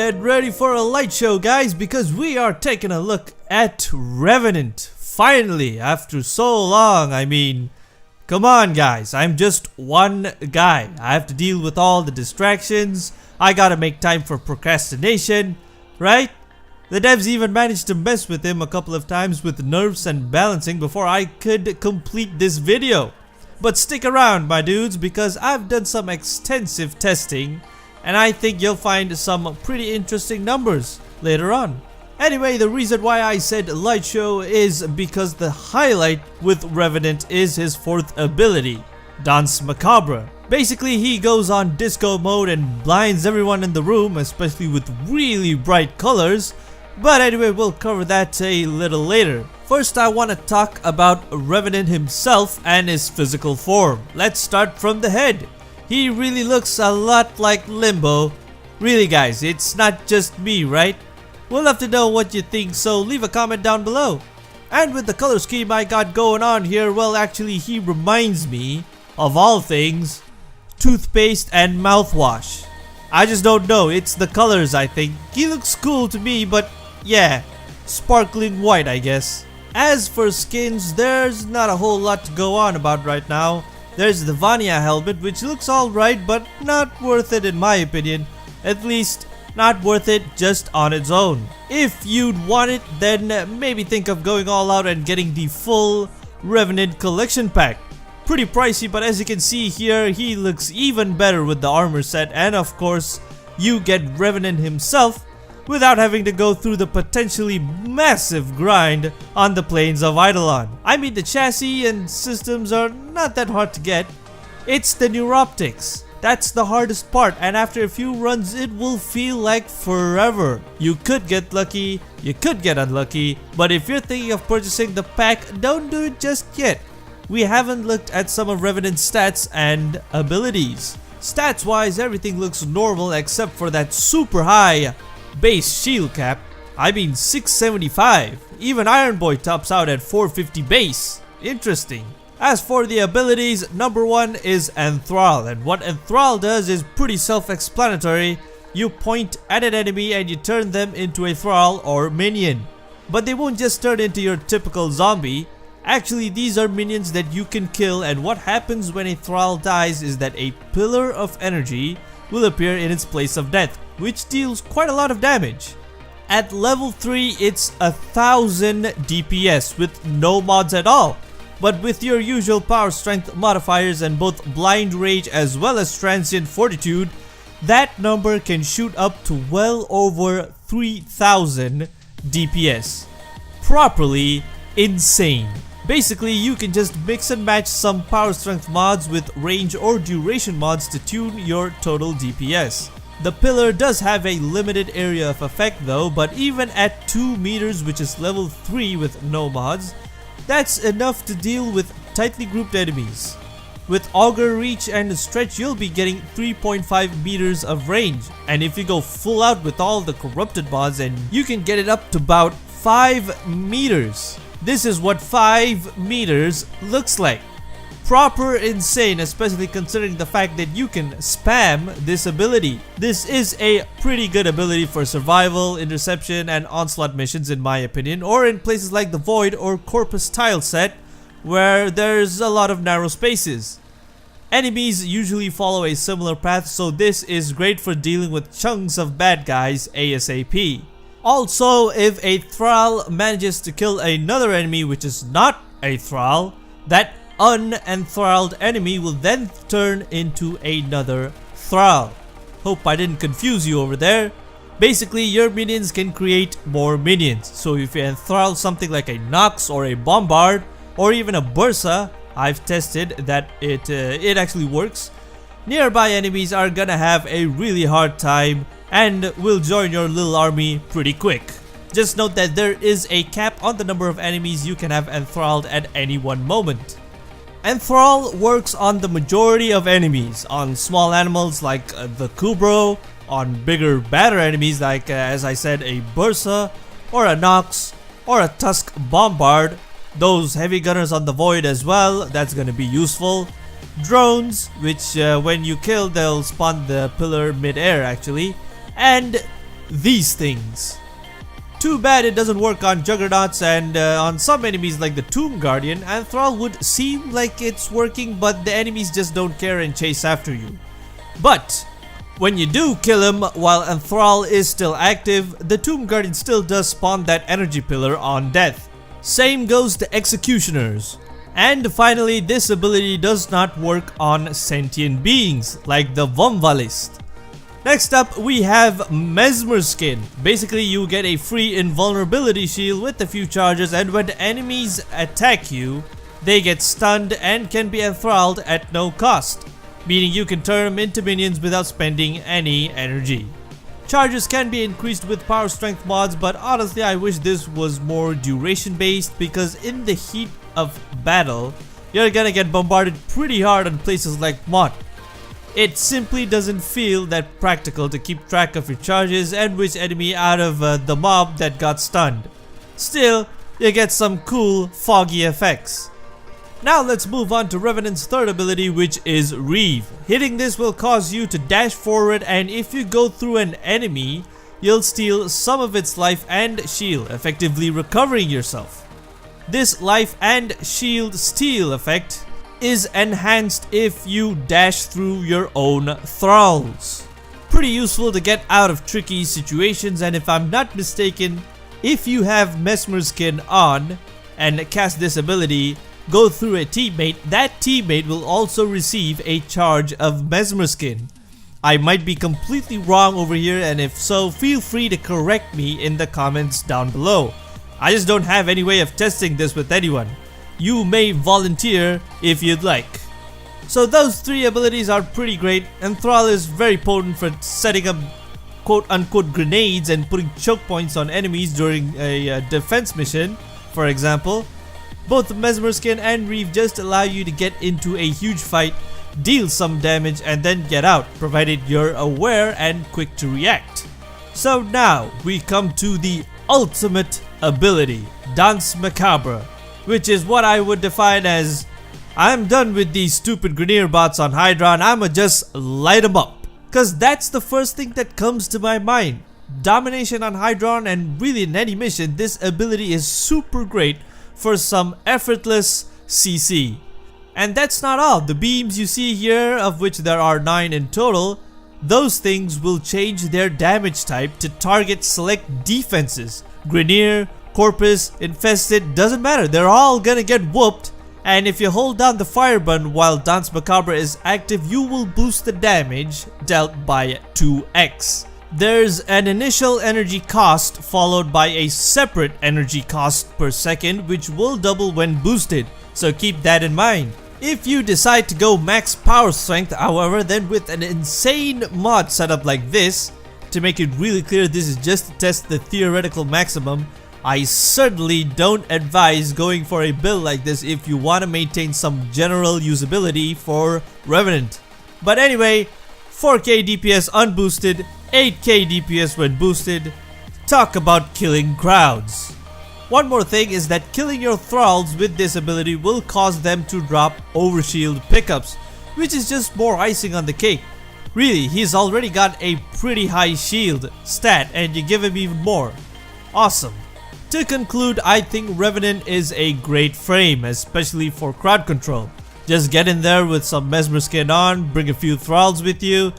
Get ready for a light show, guys, because we are taking a look at Revenant. Finally, after so long. I mean, come on guys, I'm just one guy. I have to deal with all the distractions. I gotta make time for procrastination, right? The devs even managed to mess with him a couple of times with nerfs and balancing before I could complete this video. But stick around, my dudes, because I've done some extensive testing and I think you'll find some pretty interesting numbers later on. Anyway, the reason why I said light show is because the highlight with Revenant is his fourth ability, Danse Macabre. Basically, he goes on disco mode and blinds everyone in the room, especially with really bright colors. But anyway, we'll cover that a little later. First, I want to talk about Revenant himself and his physical form. Let's start from the head. He really looks a lot like Limbo. Really guys, it's not just me, right? We'll have to know what you think, so leave a comment down below. And with the color scheme I got going on here, well actually he reminds me, of all things, toothpaste and mouthwash. I just don't know, it's the colors I think. He looks cool to me, but yeah, sparkling white I guess. As for skins, there's not a whole lot to go on about right now. There's the Vanya helmet, which looks alright, but not worth it in my opinion. At least, not worth it just on its own. If you'd want it, then maybe think of going all out and getting the full Revenant collection pack. Pretty pricey, but as you can see here, he looks even better with the armor set, and of course, you get Revenant himself without having to go through the potentially massive grind on the plains of Eidolon. I mean, the chassis and systems are not that hard to get. It's the neuroptics. That's the hardest part, and after a few runs it will feel like forever. You could get lucky, you could get unlucky, but if you're thinking of purchasing the pack, don't do it just yet. We haven't looked at some of Revenant's stats and abilities. Stats wise, everything looks normal except for that super high base shield cap. I mean 675. Even Iron Boy tops out at 450 base. Interesting. As for the abilities, number one is Enthrall, and what Enthrall does is pretty self-explanatory. You point at an enemy and you turn them into a thrall or minion. But they won't just turn into your typical zombie. Actually, these are minions that you can kill, and what happens when a thrall dies is that a pillar of energy will appear in its place of death, which deals quite a lot of damage. At level 3, it's 1000 DPS with no mods at all. But with your usual power strength modifiers and both blind rage as well as transient fortitude, that number can shoot up to well over 3000 DPS. Properly insane. Basically, you can just mix and match some power strength mods with range or duration mods to tune your total DPS. The pillar does have a limited area of effect though, but even at 2 meters, which is level 3 with no mods, that's enough to deal with tightly grouped enemies. With auger reach and stretch, you'll be getting 3.5 meters of range, and if you go full out with all the corrupted mods, and you can get it up to about 5 meters. This is what 5 meters looks like. Proper insane, especially considering the fact that you can spam this ability. This is a pretty good ability for survival, interception, and onslaught missions in my opinion, or in places like the Void or Corpus tile set where there's a lot of narrow spaces. Enemies usually follow a similar path, so this is great for dealing with chunks of bad guys ASAP. Also, if a thrall manages to kill another enemy which is not a thrall, that unenthralled enemy will then turn into another thrall. Hope I didn't confuse you over there. Basically, your minions can create more minions. So if you enthrall something like a Nox or a Bombard or even a Bursa, I've tested that it actually works. Nearby enemies are gonna have a really hard time and will join your little army pretty quick. Just note that there is a cap on the number of enemies you can have enthralled at any one moment. Enthrall works on the majority of enemies, on small animals like the Kubro, on bigger, badder enemies like, as I said, a Bursa, or a Nox, or a Tusk Bombard. Those heavy gunners on the Void as well, that's gonna be useful. Drones, which when you kill, they'll spawn the pillar mid-air actually. And these things. Too bad it doesn't work on Juggernauts, and on some enemies like the Tomb Guardian, Enthrall would seem like it's working, but the enemies just don't care and chase after you. But when you do kill him while Enthrall is still active, the Tomb Guardian still does spawn that energy pillar on death. Same goes to Executioners. And finally, this ability does not work on sentient beings like the Vomvalist. Next up, we have Mesmer Skin. Basically, you get a free invulnerability shield with a few charges, and when enemies attack you, they get stunned and can be enthralled at no cost, meaning you can turn them into minions without spending any energy. Charges can be increased with power strength mods, but honestly I wish this was more duration based, because in the heat of battle, you're gonna get bombarded pretty hard on places like Mott. It simply doesn't feel that practical to keep track of your charges and which enemy out of the mob that got stunned. Still, you get some cool foggy effects. Now let's move on to Revenant's third ability, which is Reeve. Hitting this will cause you to dash forward, and if you go through an enemy, you'll steal some of its life and shield, effectively recovering yourself. This life and shield steal effect is enhanced if you dash through your own thralls. Pretty useful to get out of tricky situations, and if I'm not mistaken, if you have Mesmer Skin on and cast this ability, go through a teammate, that teammate will also receive a charge of Mesmer Skin. I might be completely wrong over here, and if so, feel free to correct me in the comments down below. I just don't have any way of testing this with anyone. You may volunteer if you'd like. So those three abilities are pretty great. Enthrall is very potent for setting up quote-unquote grenades and putting choke points on enemies during a defense mission, for example. Both Mesmer Skin and Reeve just allow you to get into a huge fight, deal some damage, and then get out, provided you're aware and quick to react. So now we come to the ultimate ability, Danse Macabre, which is what I would define as, I'm done with these stupid Grineer bots on Hydra and I'ma just light them up. Cause that's the first thing that comes to my mind. Domination on Hydron, and really in any mission, this ability is super great for some effortless CC. And that's not all. The beams you see here, of which there are 9 in total, those things will change their damage type to target select defenses. Grineer, Corpus, Infested, doesn't matter, they're all gonna get whooped, and if you hold down the fire button while Danse Macabre is active, you will boost the damage dealt by 2x. There's an initial energy cost followed by a separate energy cost per second, which will double when boosted, so keep that in mind. If you decide to go max power strength, however, then with an insane mod setup like this, to make it really clear this is just to test the theoretical maximum, I certainly don't advise going for a build like this if you want to maintain some general usability for Revenant. But anyway, 4k DPS unboosted, 8k DPS when boosted. Talk about killing crowds. One more thing is that killing your thralls with this ability will cause them to drop overshield pickups, which is just more icing on the cake. Really, he's already got a pretty high shield stat and you give him even more. Awesome. To conclude, I think Revenant is a great frame, especially for crowd control. Just get in there with some Mesmer Skin on, bring a few thralls with you,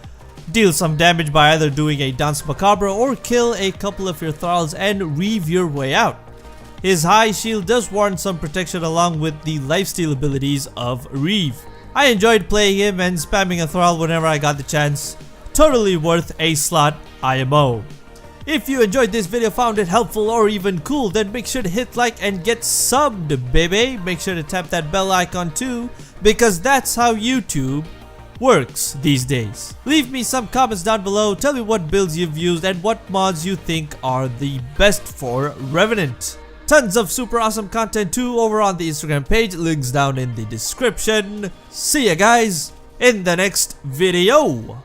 deal some damage by either doing a Danse Macabre or kill a couple of your thralls and Reeve your way out. His high shield does warrant some protection along with the lifesteal abilities of Reeve. I enjoyed playing him and spamming a thrall whenever I got the chance. Totally worth a slot IMO. If you enjoyed this video, found it helpful or even cool, then make sure to hit like and get subbed, baby. Make sure to tap that bell icon too, because that's how YouTube works these days. Leave me some comments down below, tell me what builds you've used and what mods you think are the best for Revenant. Tons of super awesome content too over on the Instagram page, links down in the description. See ya guys in the next video.